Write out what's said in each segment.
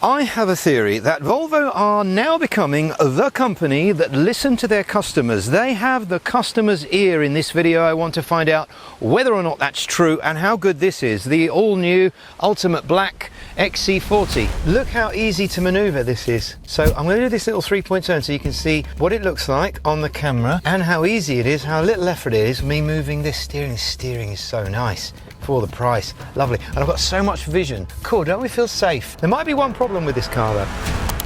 I have a theory that Volvo are now becoming the company that listen to their customers. They have the customer's ear in this video. I want to find out whether or not that's true and how good this is. The all-new Ultimate Black XC40. Look how easy to maneuver this is. So I'm going to do this little three-point turn so you can see what it looks like on the camera and how easy it is, how little effort it is, me moving this steering. This steering is so nice for the price. Lovely. And I've got so much vision. Cool, don't we feel safe? There might be one problem with this car though.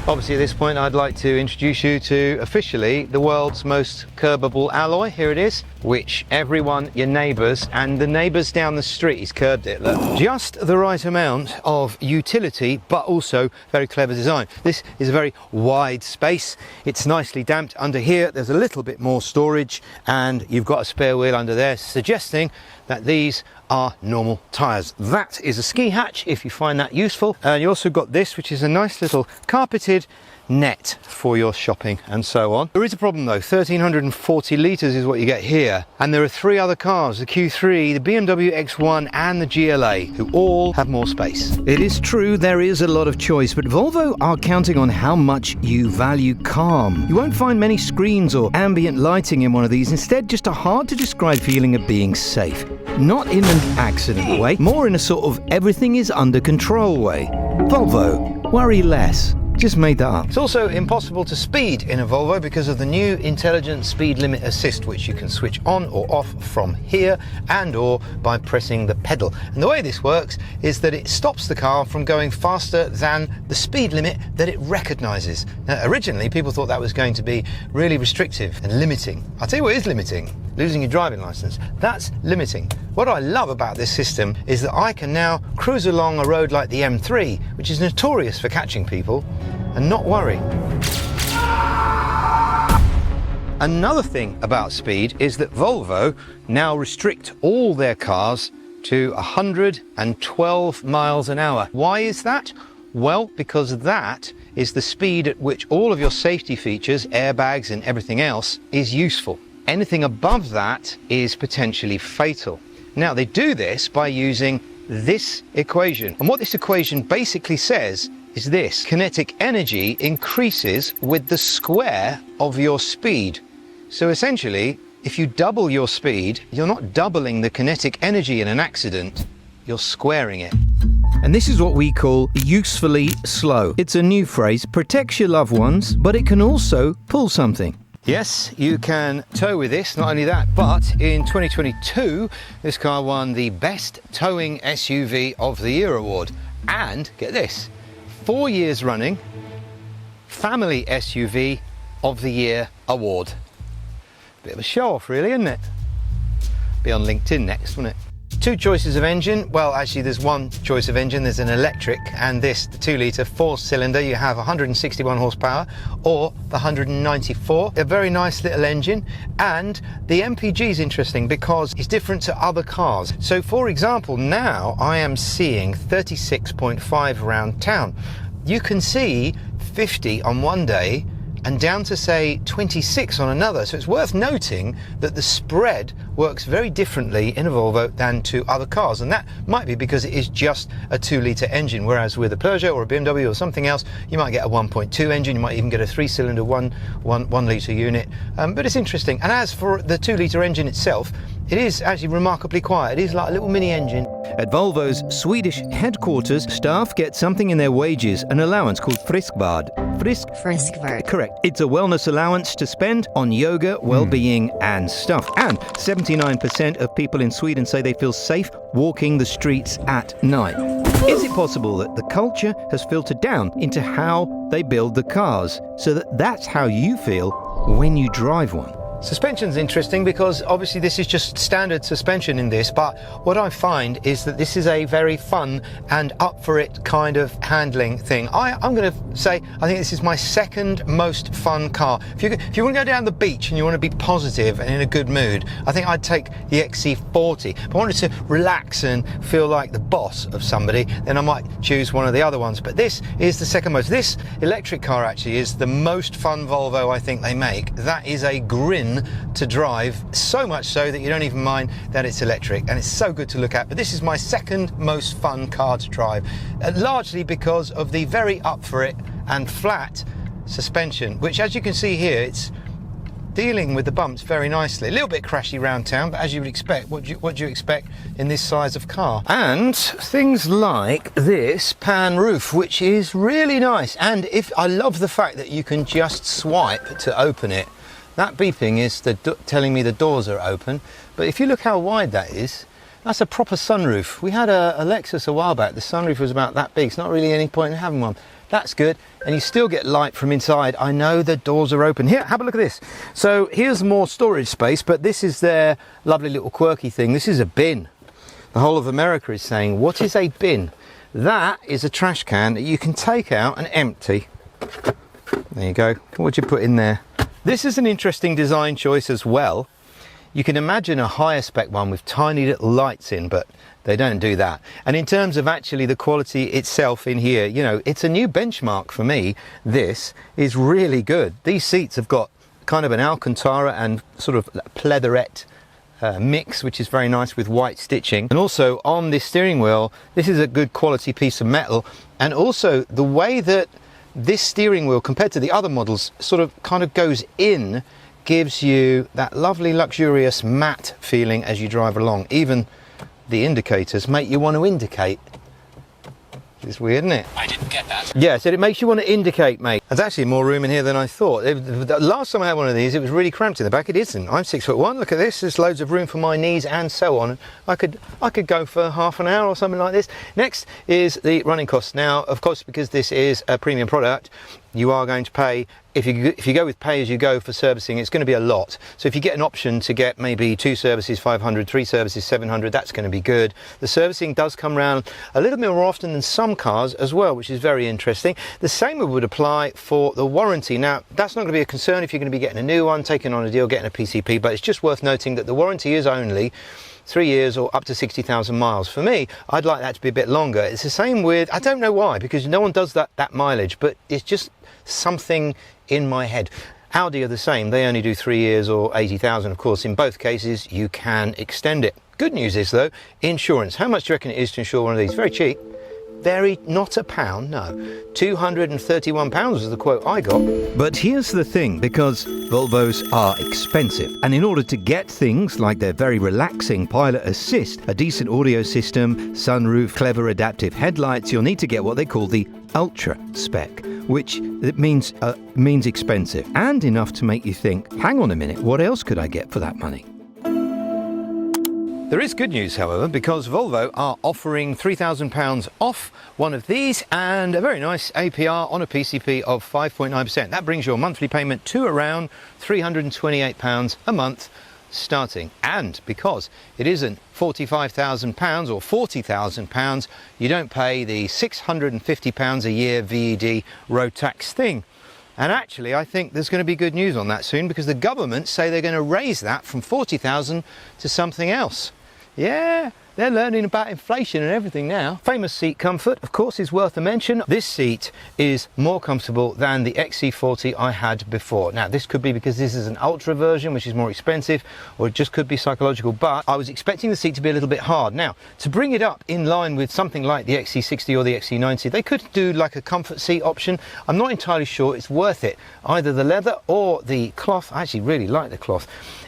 Obviously at this point I'd like to introduce you to officially the world's most curbable alloy. Here it is, which everyone, your neighbours and the neighbours down the street, he's curbed it, look. Just the right amount of utility but also very clever design. This is a very wide space. It's nicely damped under here. There's a little bit more storage and you've got a spare wheel under there, suggesting that these are normal tyres. That is a ski hatch if you find that useful. And you also got this, which is a nice little carpeted net for your shopping and so on. There is a problem though, 1340 litres is what you get here. And there are three other cars, the Q3, the BMW X1 and the GLA, who all have more space. It is true there is a lot of choice, but Volvo are counting on how much you value calm. You won't find many screens or ambient lighting in one of these, instead just a hard to describe feeling of being safe. Not in an accident way, more in a sort of everything is under control way. Volvo, worry less. Just made that up. It's also impossible to speed in a Volvo because of the new intelligent speed limit assist, which you can switch on or off from here and or by pressing the pedal. And the way this works is that it stops the car from going faster than the speed limit that it recognises. Now, originally people thought that was going to be really restrictive and limiting. I'll tell you what is limiting: losing your driving licence. That's limiting. What I love about this system is that I can now cruise along a road like the M3, which is notorious for catching people, and not worry. Another thing about speed is that Volvo now restrict all their cars to 112 miles an hour. Why is that? Well, because that is the speed at which all of your safety features, airbags and everything else, is useful. Anything above that is potentially fatal. Now, they do this by using this equation. And what this equation basically says is this: kinetic energy increases with the square of your speed. So essentially, if you double your speed, you're not doubling the kinetic energy in an accident, you're squaring it. And this is what we call usefully slow. It's a new phrase, protects your loved ones, but it can also pull something. Yes, you can tow with this. Not only that, but in 2022, this car won the Best Towing SUV of the Year award. And, get this, 4 years running, Family SUV of the Year award. Bit of a show off really, isn't it? Be on LinkedIn next, wouldn't it? Two choices of engine. Well, actually there's one choice of engine. There's an electric, and this, the 2-litre 4-cylinder. You have 161 horsepower or the 194. A very nice little engine. And the MPG is interesting because it's different to other cars. So for example, now I am seeing 36.5 around town. You can see 50 on one day and down to say 26 on another. So it's worth noting that the spread works very differently in a Volvo than to other cars, and that might be because it is just a 2-litre engine, whereas with a Peugeot or a BMW or something else, you might get a 1.2 engine, you might even get a 3-cylinder 1-litre unit, but it's interesting. And as for the 2-litre engine itself, it is actually remarkably quiet. It is like a little mini engine. At Volvo's Swedish headquarters, staff get something in their wages, an allowance called friskvard. Friskvard. Correct. It's a wellness allowance to spend on yoga, well-being and stuff. And 79% of people in Sweden say they feel safe walking the streets at night. Is it possible that the culture has filtered down into how they build the cars, so that that's how you feel when you drive one? Suspension's interesting because obviously this is just standard suspension in this, but what I find is that this is a very fun and up for it kind of handling thing. I'm going to say I think this is my second most fun car. If you want to go down the beach and you want to be positive and in a good mood, I think I'd take the XC40. If I wanted to relax and feel like the boss of somebody, then I might choose one of the other ones. But this is the second most. This electric car actually is the most fun Volvo I think they make. That is a grin fun to drive, so much so that you don't even mind that it's electric, and it's so good to look at. But this is my second most fun car to drive, largely because of the very up for it and flat suspension, which, as you can see here, it's dealing with the bumps very nicely. A little bit crashy round town, but as you would expect, what do you expect in this size of car? And things like this pan roof, which is really nice. And I love the fact that you can just swipe to open it. That beeping is telling me the doors are open. But if you look how wide that is, that's a proper sunroof. We had a Lexus a while back. The sunroof was about that big. It's not really any point in having one. That's good, and you still get light from inside. I know the doors are open. Here, have a look at this. So here's more storage space, but this is their lovely little quirky thing. This is a bin. The whole of America is saying, what is a bin? That is a trash can that you can take out and empty. There you go. What do you put in there? This is an interesting design choice as well. You can imagine a higher spec one with tiny little lights in, but they don't do that. And in terms of actually the quality itself in here, you know, it's a new benchmark for me. This is really good. These seats have got kind of an Alcantara and sort of pleatherette mix, which is very nice with white stitching. And also on this steering wheel, this is a good quality piece of metal. And also the way that this steering wheel compared to the other models sort of kind of goes in gives you that lovely luxurious matte feeling as you drive along. Even the indicators make you want to indicate. It's weird, isn't it? I didn't get that. Yeah, so it makes you want to indicate, mate. There's actually more room in here than I thought. The last time I had one of these, it was really cramped in the back. It isn't. I'm 6'1". Look at this. There's loads of room for my knees and so on. I could go for half an hour or something like this. Next is the running costs. Now, of course, because this is a premium product, you are going to pay, if you go with pay-as-you-go for servicing, it's going to be a lot. So if you get an option to get maybe 2 services 500, 3 services 700, that's going to be good. The servicing does come around a little bit more often than some cars as well, which is very interesting. The same would apply for the warranty. Now, that's not going to be a concern if you're going to be getting a new one, taking on a deal, getting a PCP, but it's just worth noting that the warranty is only 3 years or up to 60,000 miles. For me, I'd like that to be a bit longer. It's the same with, I don't know why, because no one does that mileage, but it's just something in my head. Audi are the same. They only do 3 years or 80,000. Of course, in both cases, you can extend it. Good news is, though, insurance. How much do you reckon it is to insure one of these? Very cheap. Not a pound, no. £231 was the quote I got. But here's the thing, because Volvos are expensive, and in order to get things like their very relaxing pilot assist, a decent audio system, sunroof, clever adaptive headlights, you'll need to get what they call the Ultra spec, which it means expensive, and enough to make you think, hang on a minute, what else could I get for that money? There is good news, however, because Volvo are offering £3,000 off one of these and a very nice APR on a PCP of 5.9%. That brings your monthly payment to around £328 a month starting. And because it isn't £45,000 or £40,000, you don't pay the £650 a year VED road tax thing. And actually, I think there's going to be good news on that soon, because the government say they're going to raise that from 40,000 to something else. Yeah, they're learning about inflation and everything now. Famous seat comfort, of course, is worth a mention. This seat is more comfortable than the XC40 I had before. Now, this could be because this is an Ultra version, which is more expensive, or it just could be psychological, but I was expecting the seat to be a little bit hard. Now, to bring it up in line with something like the XC60 or the XC90, they could do like a comfort seat option. I'm not entirely sure it's worth it. Either the leather or the cloth. I actually really like the cloth.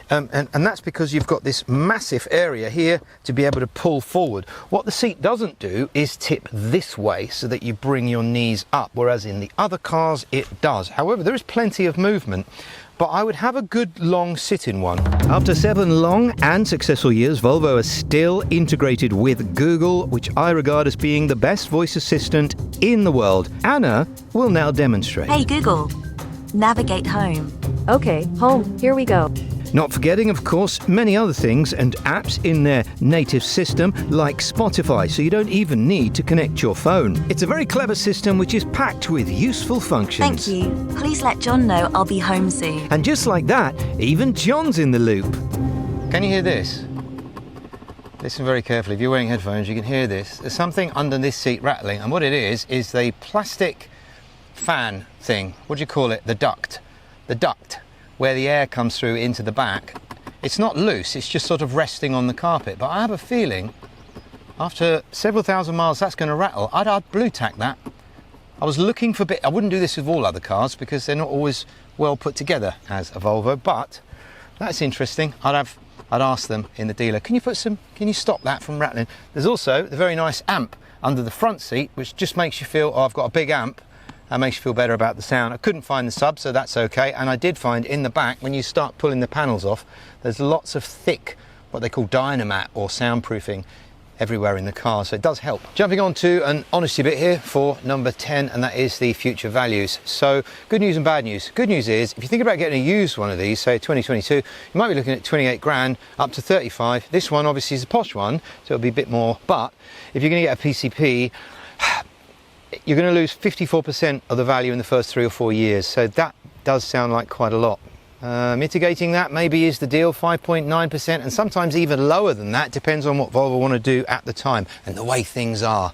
And that's because you've got this massive area here to be able to pull forward. What the seat doesn't do is tip this way so that you bring your knees up, whereas in the other cars it does. However, there is plenty of movement, but I would have a good long sit in one. After 7 long and successful years, Volvo is still integrated with Google, which I regard as being the best voice assistant in the world. Anna will now demonstrate. Hey Google, navigate home. Okay, home, here we go. Not forgetting, of course, many other things and apps in their native system, like Spotify, so you don't even need to connect your phone. It's a very clever system which is packed with useful functions. Thank you. Please let John know I'll be home soon. And just like that, even John's in the loop. Can you hear this? Listen very carefully. If you're wearing headphones, you can hear this. There's something under this seat rattling, and what it is the plastic fan thing. What do you call it? The duct. The duct. where the air comes through into the back. It's not loose, it's just sort of resting on the carpet. But I have a feeling after several thousand miles that's going to rattle. I'd blue tack that. I was looking for I wouldn't do this with all other cars because they're not always well put together as a Volvo, but that's interesting. I'd ask them in the dealer, can you stop that from rattling? There's also the very nice amp under the front seat, which just makes you feel, oh, I've got a big amp. That makes you feel better about the sound. I couldn't find the sub, so that's okay. And I did find in the back, when you start pulling the panels off, there's lots of thick, what they call dynamat or soundproofing everywhere in the car, so it does help. Jumping on to an honesty bit here for number 10, and that is the future values. So good news and bad news. Good news is, if you think about getting a used one of these, say 2022, you might be looking at 28 grand up to 35. This one obviously is a posh one, so it'll be a bit more, but if you're going to get a PCP, you're going to lose 54% of the value in the first 3 or 4 years, so that does sound like quite a lot. Mitigating that maybe is the deal, 5.9%, and sometimes even lower than that, depends on what Volvo want to do at the time and the way things are.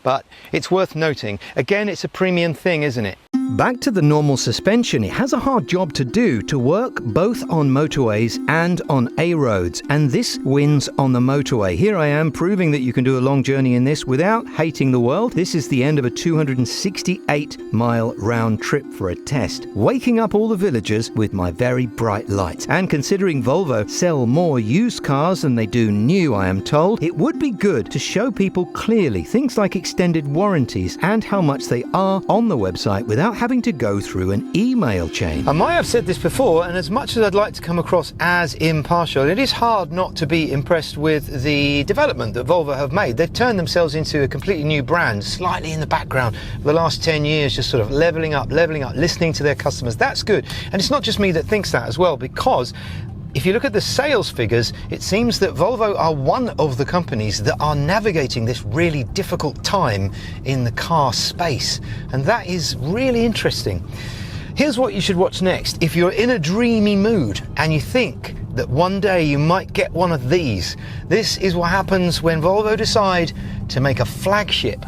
But it's worth noting, again, it's a premium thing, isn't it? Back to the normal suspension, it has a hard job to do to work both on motorways and on A roads, and this wins on the motorway. Here I am proving that you can do a long journey in this without hating the world. This is the end of a 268-mile round trip for a test, waking up all the villagers with my very bright lights. And considering Volvo sell more used cars than they do new, I am told, it would be good to show people clearly things like extended warranties and how much they are on the website without having to go through an email chain. I might have said this before, and as much as I'd like to come across as impartial, it is hard not to be impressed with the development that Volvo have made. They've turned themselves into a completely new brand, slightly in the background for the last 10 years, just sort of leveling up, listening to their customers. That's good. And it's not just me that thinks that as well, because if you look at the sales figures, it seems that Volvo are one of the companies that are navigating this really difficult time in the car space. And that is really interesting. Here's what you should watch next. If you're in a dreamy mood and you think that one day you might get one of these, this is what happens when Volvo decide to make a flagship